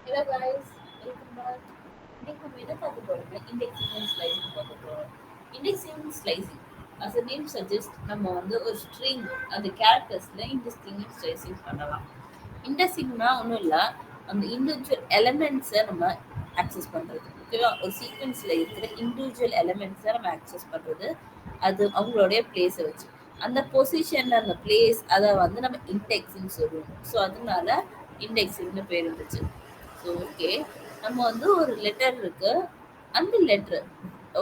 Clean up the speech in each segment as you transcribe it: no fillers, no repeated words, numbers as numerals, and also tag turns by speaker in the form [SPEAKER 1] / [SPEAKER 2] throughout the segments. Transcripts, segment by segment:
[SPEAKER 1] Hello guys, welcome back. இன்னைக்கு நம்ம என்ன பார்க்க போறோம்னா இண்டெக்ஸிங் அண்ட் ஸ்லைசிங் பார்க்க போறோம். Indexing and slicing as a name suggests நம்ம வந்து ஒரு string அந்த கேரக்டர்ஸ்ல இண்டெக்ஸிங் அண்ட் ஸ்லைசிங் பண்ணலாம். இண்டெக்ஸிங்னா ஒன்றும் இல்லை, அந்த இண்டிவிஜுவல் எலமெண்ட்ஸை நம்ம ஆக்சஸ் பண்ணுறது. ஓகேவா, ஒரு சீக்வன்ஸில் இருக்கிற இண்டிவிஜுவல் எலமெண்ட்ஸை நம்ம ஆக்சஸ் பண்ணுறது, அது அவங்களுடைய பிளேஸை வச்சு அந்த பொசிஷன்ல அந்த பிளேஸ் அதை வந்து நம்ம இண்டெக்ஸ்ன்னு சொல்லுவோம். ஸோ அதனால இண்டெக்ஸிங்னு பேர் இருந்துச்சு. ஸோ ஓகே, நம்ம வந்து ஒரு லெட்டர் இருக்கு, அந்த லெட்டர்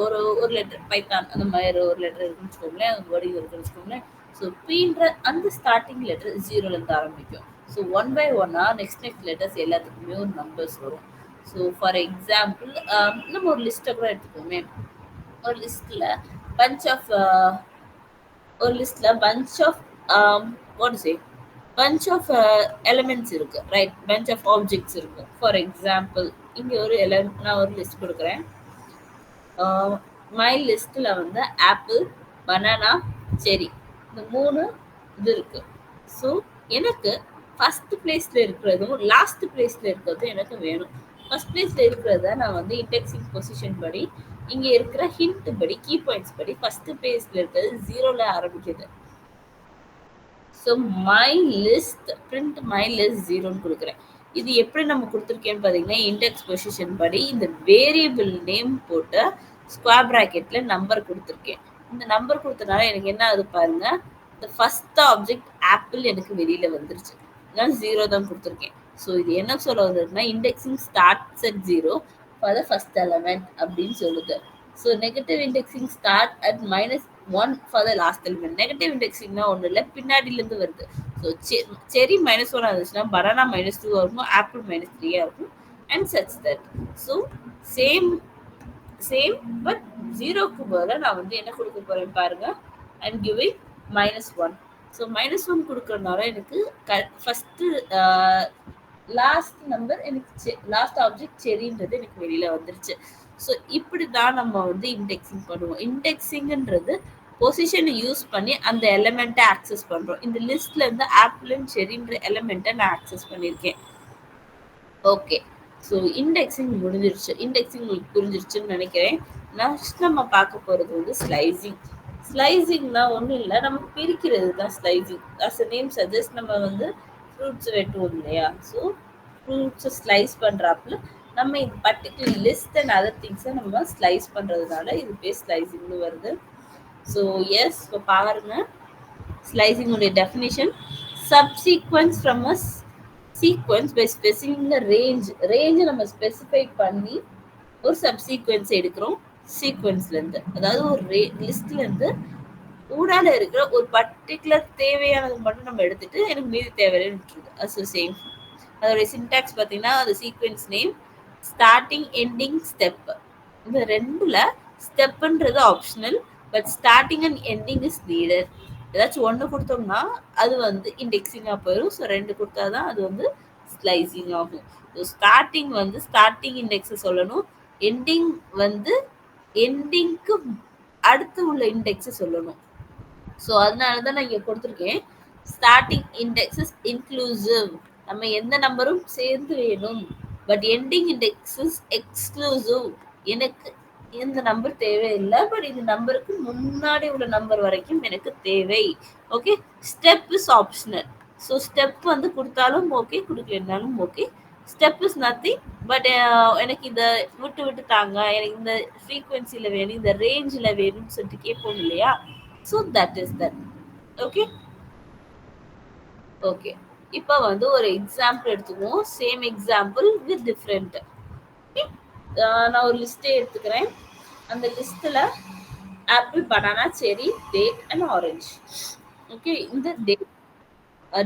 [SPEAKER 1] ஒரு ஒரு லெட்டர் பைத்தான் அந்த மாதிரி ஒரு லெட்டர் இருக்குன்னு வச்சுக்கோங்களேன், அந்த வேர்டிங் இருக்குன்னு வச்சுக்கோங்களேன். ஸோ பீன்ற அந்த ஸ்டார்டிங் லெட்டர் ஜீரோலேருந்து ஆரம்பிக்கும். ஸோ ஒன் பை ஒன்னா நெக்ஸ்ட் லெட்டர்ஸ் எல்லாத்துக்குமே ஒரு நம்பர்ஸ் வரும். ஸோ ஃபார் எக்ஸாம்பிள் நம்ம ஒரு லிஸ்ட்டை கூட எடுத்துக்கோமே. ஒரு லிஸ்ட்டில் பஞ்ச் ஆஃப் ஒரு லிஸ்ட்ல bunch of what say bunch of elements இருக்கு, ரைட்? பஞ்ச் ஆஃப் ஆப்ஜெக்ட்ஸ் இருக்கு. ஃபார் எக்ஸாம்பிள் இங்க ஒரு நான் ஒரு லிஸ்ட் கொடுக்குறேன். மை லிஸ்ட்ல வந்து ஆப்பிள், பனானா, செரி, இந்த மூணு இது இருக்கு. ஸோ எனக்கு ஃபர்ஸ்ட் பிளேஸ்ல இருக்கிறதும் லாஸ்ட் பிளேஸ்ல இருக்கிறதும் எனக்கு வேணும். ஃபர்ஸ்ட் பிளேஸ்ல இருக்கிறத நான் வந்து இண்டெக்ஸிங் பொசிஷன் படி, இங்க இருக்கிற ஹிண்ட் படி, கீ பாயிண்ட்ஸ் படி ஃபர்ஸ்ட் பிளேஸ்ல இருக்கிறது ஜீரோல ஆரம்பிக்குது. So my list print my list ஜீரோன்னு கொடுக்குறேன். இது எப்படி நம்ம கொடுத்துருக்கேன்னு பார்த்தீங்கன்னா, இண்டெக்ஸ் பொசிஷன் படி இந்த வேரியபிள் நேம் போட்டு ஸ்கொயர் ப்ராக்கெட்ல நம்பர் கொடுத்துருக்கேன். இந்த நம்பர் கொடுத்தனால எனக்கு என்ன ஆகுது பாருங்க, இந்த ஃபர்ஸ்ட் ஆப்ஜெக்ட் ஆப்பிள் எனக்கு வெளியில வந்துருச்சு. நான் ஜீரோ தான் கொடுத்துருக்கேன். ஸோ இது என்ன சொல்ல வந்ததுன்னா, indexing starts at zero for the first element அப்படின்னு சொல்லுது. So negative indexing start at -1 for the last element. Negative இண்டெக்ஸிங்னா ஒன்றும் இல்லை, பின்னாடியிலேருந்து வருது. ஸோ செரி -1 இருந்துச்சுன்னா பனானா -2 இருக்கும், ஆப்பிள் -3 இருக்கும், and such that. So same same but ஜீரோக்கு பதிலாக நான் வந்து என்ன கொடுக்க போறேன் பாருங்க, அண்ட் கிவிங் -1. ஸோ -1 கொடுக்கறதுனால எனக்கு ஃபர்ஸ்ட் லாஸ்ட் நம்பர் எனக்கு லாஸ்ட் ஆப்ஜெக்ட் செரின்றது எனக்கு வெளியில வந்துருச்சு. ஸோ இப்படி தான் நம்ம வந்து இண்டெக்ஸிங் பண்ணுவோம். இண்டெக்ஸிங்ன்றது பொசிஷனை யூஸ் பண்ணி அந்த எலிமெண்ட்டை ஆக்சஸ் பண்றோம். இந்த லிஸ்ட்ல இருந்து ஆப்பிள் அண்ட் செரின்ற எலிமெண்ட்டை நான் ஆக்சஸ் பண்ணியிருக்கேன். ஓகே, ஸோ இண்டெக்ஸிங் முடிஞ்சிருச்சு. இண்டெக்ஸிங் உங்களுக்கு புரிஞ்சிருச்சுன்னு நினைக்கிறேன். நெக்ஸ்ட் நம்ம பார்க்க போகிறது வந்து ஸ்லைசிங். ஸ்லைசிங்னா ஒன்றும் இல்லை, நம்ம பிரிக்கிறது தான் slicing. As a name suggest, நம்ம வந்து ஃப்ரூட்ஸ் வெட்டுவோம் இல்லையா? ஸோ ஃப்ரூட்ஸை ஸ்லைஸ் பண்ணுறாப்புல நம்ம இந்த பர்டிகுலர் லிஸ்ட் அண்ட் அதர் திங்ஸை நம்ம ஸ்லைஸ் பண்ணுறதுனால இது பேர் ஸ்லைசிங்னு வருது. ஸோ எஸ், இப்போ பாருங்க, ஸ்லைசிங்குடைய definition: subsequence from a sequence by specifying the ரேஞ்சை நம்ம ஸ்பெசிஃபை பண்ணி ஒரு சப்சீக்வன்ஸ் எடுக்கிறோம் சீக்வன்ஸ்லேருந்து. அதாவது ஒரு லிஸ்ட்லேருந்து ஊடால இருக்கிற ஒரு பர்டிகுலர் தேவையானது மட்டும் நம்ம எடுத்துட்டு எனக்கு மீதி தேவையில்லைன்னு விட்டுருது. அது சேம். அதோடைய சின்டாக்ஸ் பார்த்தீங்கன்னா, அது sequence name, starting, ending, step. இந்த ரெண்டுல ஸ்டெப்புன்றது optional, but starting and ending is needed. ஏதாச்சும் ஒன்று கொடுத்தோம்னா அது வந்து இண்டெக்ஸிங்காக போயிடும். ஸோ ரெண்டு கொடுத்தா தான் அது வந்து ஸ்லைசிங் ஆகும். ஸோ ஸ்டார்டிங் வந்து ஸ்டார்டிங் இண்டெக்ஸை சொல்லணும், எண்டிங் வந்து எண்டிங்க்கு அடுத்து உள்ள இண்டெக்ஸை சொல்லணும். ஸோ அதனால தான் நான் இங்கே கொடுத்துருக்கேன், ஸ்டார்டிங் இண்டெக்ஸ் இஸ் இன்க்ளூசிவ். நம்ம எந்த நம்பரும் சேர்ந்து வேணும், but ending index is exclusive. எனக்கு எந்த நம்பர் தேவையில்லை, பட் இந்த நம்பருக்கு முன்னாடி உள்ள நம்பர் வரைக்கும் எனக்கு தேவை. Okay, step is optional. So step வந்து கொடுத்தாலும் ஓகே, கொடுக்கலனாலும் okay. Step is nothing, but எனக்கு இதை விட்டு விட்டு தாங்க, எனக்கு இந்த ஃப்ரீக்வன்சியில் வேணும், இந்த ரேஞ்சில் வேணும்னு சொல்லிட்டு கேட்போம் இல்லையா? So that is that. Okay okay, இப்போ வந்து ஒரு எக்ஸாம்பிள் எடுத்துக்குவோம். Same example with different. நான் ஒரு லிஸ்ட்டே எடுத்துக்கிறேன். அந்த லிஸ்ட்டில் ஆப்பிள், பனானா, செரி, டேட் அண்ட் ஆரஞ்சு. ஓகே, இந்த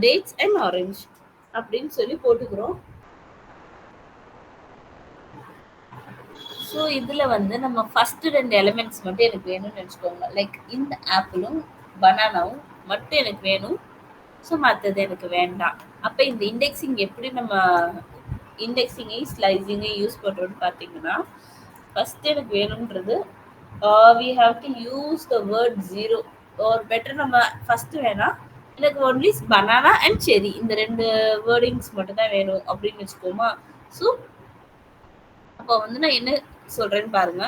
[SPEAKER 1] டேட்ஸ் அண்ட் ஆரஞ்சு அப்படின்னு சொல்லி போட்டுக்கிறோம். ஸோ இதில் வந்து நம்ம ஃபஸ்ட்டு 2 எலிமெண்ட்ஸ் மட்டும் எனக்கு வேணும்னு வச்சுக்கோங்க. லைக் இந்த ஆப்பிளும் பனானாவும் மட்டும் எனக்கு வேணும். ஸோ மற்றது எனக்கு வேண்டாம். அப்போ இந்த இண்டெக்ஸிங் எப்படி நம்ம இண்டெக்ஸிங்கையும் ஸ்லைசிங்கையும் யூஸ் பண்ணுறோன்னு பார்த்தீங்கன்னா, ஃபஸ்ட்டு எனக்கு வேணுன்றது we have to use the word zero, or better நம்ம ஃபஸ்ட்டு வேணாம், எனக்கு ஒன்லி பனானா அண்ட் செரி இந்த 2 வேர்டிங்ஸ் மட்டும் தான் வேணும் அப்படின்னு வச்சுக்கோமா. ஸோ அப்போ வந்து நான் என்ன சொல்றேன்னு பாருங்க.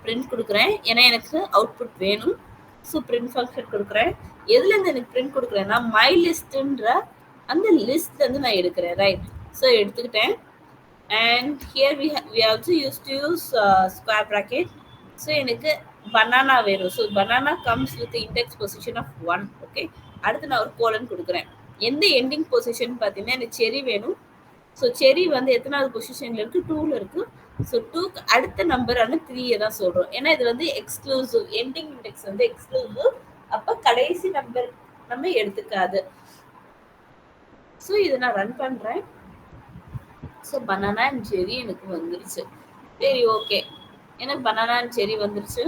[SPEAKER 1] பிரிண்ட் குடுக்குறேன். ஏன்னா எனக்கு அவுட்புட் வேணும். ஸோ பிரிண்ட் ஃபங்ஷன் குடுக்குறேன். எதுலேருந்து எனக்கு பிரிண்ட் குடுக்குறேன்னா, மை லிஸ்ட்ன்ற அந்த லிஸ்ட்லேருந்து நான் எடுக்கிறேன். ரைட். ஸோ எடுத்துக்கிட்டேன். And here we also used to use square bracket. So எனக்கு banana வேணும். So banana comes with the index position of 1. Okay. அடுத்து நான் ஒரு கோலன் கொடுக்குறேன். எந்த எண்டிங் பொசிஷன் பார்த்தீங்கன்னா எனக்கு செரி வேணும். ஸோ செரி வந்து எத்தனாவது பொசிஷன்ல இருக்கு? 2ல இருக்கு. ஸோ 2க்கு அடுத்த நம்பரான 3 தான் சொல்றோம். ஏன்னா இது வந்து எக்ஸ்க்ளூசிவ், எண்டிங் இண்டெக்ஸ் வந்து எக்ஸ்க்ளூசிவ். அப்ப கடைசி நம்பர் நம்ம எடுத்துக்காது. ஸோ இதை நான் ரன் பண்றேன். ஸோ பனானா அண்ட் செரி எனக்கு வந்துருச்சு. சரி, ஓகே. எனக்கு பனானா அண்ட் செரி வந்துருச்சு.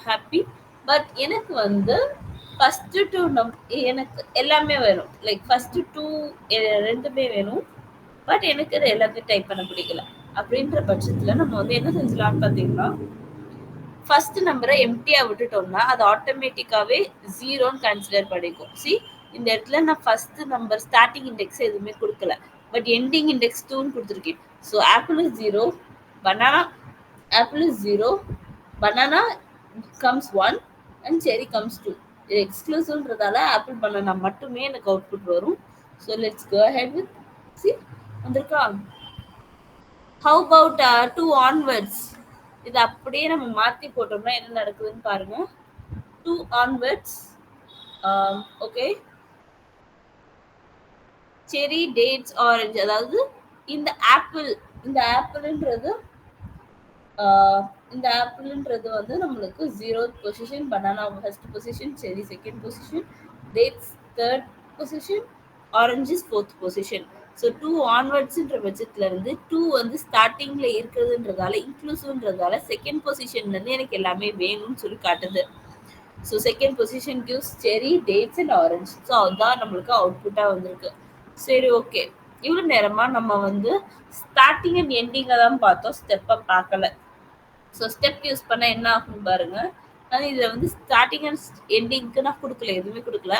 [SPEAKER 1] ஹாப்பி. பட் எனக்கு வந்து ஃபர்ஸ்ட் டூ எனக்கு எல்லாமே வேணும். லைக் ஃபர்ஸ்ட் டூ ரெண்டுமே வேணும். பட் எனக்கு இது எல்லாத்தையும் டைப் பண்ண பிடிக்கல. அப்படின்ற பட்சத்துல நம்ம வந்து என்ன செஞ்சலாம்னு பார்த்தீங்கன்னா, ஃபர்ஸ்ட் நம்பரை எம்டியா விட்டுட்டோம்னா அது ஆட்டோமேட்டிக்காவே ஜீரோன்னு கன்சிடர் பண்ணிக்கும். சி, இந்த இடத்துல நான் ஃபர்ஸ்ட் நம்பர் ஸ்டார்டிங் இண்டெக்ஸ் எதுவுமே கொடுக்கல. பட் எண்டிங் இண்டெக்ஸ் 2ன்னு கொடுத்துருக்கேன். So apple is 0, banana apple is 0, banana comes 1 and cherry comes 2. இது எக்ஸ்க்ளூசிவ்ன்றதால ஆப்பிள் பனானா மட்டுமே எனக்கு அவுட்புட் வரும். So let's go ahead with C வந்திருக்கா. How about 2 onwards? இது அப்படியே நம்ம மாற்றி போட்டோம்னா என்ன நடக்குதுன்னு பாருங்க. 2 onwards. Okay. Cherry, dates, orange. அதாவது இந்த ஆப்பிள்ன்றது இந்த ஆப்பிள்ன்றது வந்து நம்மளுக்கு 0th position, banana first position, cherry second position, dates third position, orange fourth position. So 2 ஆன்வர்ட்ஸ்ன்ற பட்சத்துல இருந்து 2 வந்து ஸ்டார்டிங்ல இருக்கிறதுன்றதால, இன்க்ளூசிவ்ன்றதால செகண்ட் பொசிஷன்ல இருந்து எனக்கு எல்லாமே வேணும்னு சொல்லி காட்டுது. ஸோ செகண்ட் பொசிஷன் கிவ்ஸ் செரி, டேட்ஸ் அண்ட் ஆரஞ்சு. ஸோ அதுதான் நம்மளுக்கு அவுட்புட்டா வந்திருக்கு. சரி, ஓகே. இவ்வளோ நேரமா நம்ம வந்து ஸ்டார்டிங் அண்ட் எண்டிங்கை தான் பார்த்தோம், ஸ்டெப்பை பார்க்கல. ஸோ ஸ்டெப் யூஸ் பண்ண என்ன ஆகும் பாருங்க. அது இதில் வந்து ஸ்டார்டிங் அண்ட் எண்டிங்க்கு நான் கொடுக்கல, எதுவுமே கொடுக்கல.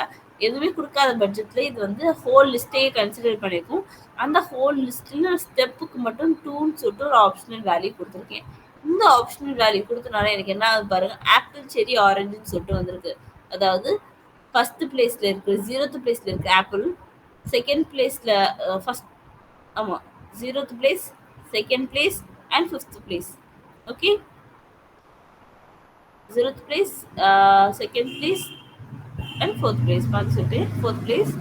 [SPEAKER 1] எதுவுமே கொடுக்காத பட்ஜெட்ல இது வந்து ஹோல் லிஸ்ட்டையே கன்சிடர் பண்ணியிருக்கும். அந்த ஹோல் லிஸ்ட்ல ஸ்டெப்புக்கு மட்டும் 2ன்னு சொல்லிட்டு ஒரு ஆப்ஷனல் வேல்யூ கொடுத்துருக்கேன். இந்த ஆப்ஷனல் வேல்யூ கொடுத்தனால எனக்கு என்ன ஆகுது பாருங்க, ஆப்பிள், செரி, ஆரஞ்சுன்னு சொல்லிட்டு வந்திருக்கு. அதாவது ஃபர்ஸ்ட் பிளேஸ்ல இருக்கு, 0th பிளேஸ்ல இருக்கு ஆப்பிள், செகண்ட் பிளேஸ்ல ஃபர்ஸ்ட், ஆமாம், 0th place, second place and 5th place. Okay, 0th place, second place and 4th place. பார்த்து சொல்லிட்டு 4th பிளேஸ்.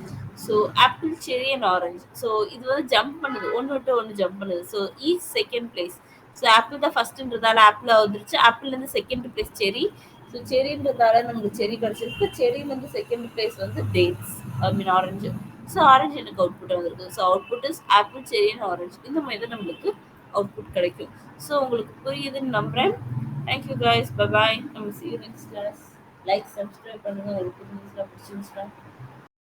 [SPEAKER 1] ஸோ ஆப்பிள், செரி அண்ட் ஆரஞ்சு. ஸோ இது வந்து ஜம்ப் பண்ணுது, ஒன்று விட்டு ஒன்று ஜம்ப் பண்ணுது. So each second place. So apple தான் ஃபர்ஸ்ட்ன்றதால ஆப்பிள் வந்துருச்சு. ஆப்பிள்லேருந்து செகண்ட் பிளேஸ் செரி. ஸோ செரின்றதால நமக்கு செரி கிடச்சிருக்கு. செரியிலேருந்து செகண்ட் பிளேஸ் வந்து டேட்ஸ், ஐ மீன் ஆரஞ்சு. ஸோ ஆரஞ்சு எனக்கு அவுட்புட் வந்திருக்கு. ஸோ அவுட்புட் இஸ் ஆப்பிள், செரி அண்ட் ஆரஞ்சு. இந்த மாதிரி தான் நம்மளுக்கு அவுட்புட் கிடைக்கும். ஸோ உங்களுக்கு புரியுதுன்னு நம்புறேன். Thank you guys, bye bye. நம்ம see you next class. Like, subscribe பண்ணுங்க. உங்களுக்கு பிடிச்சிருந்துச்சுன்னா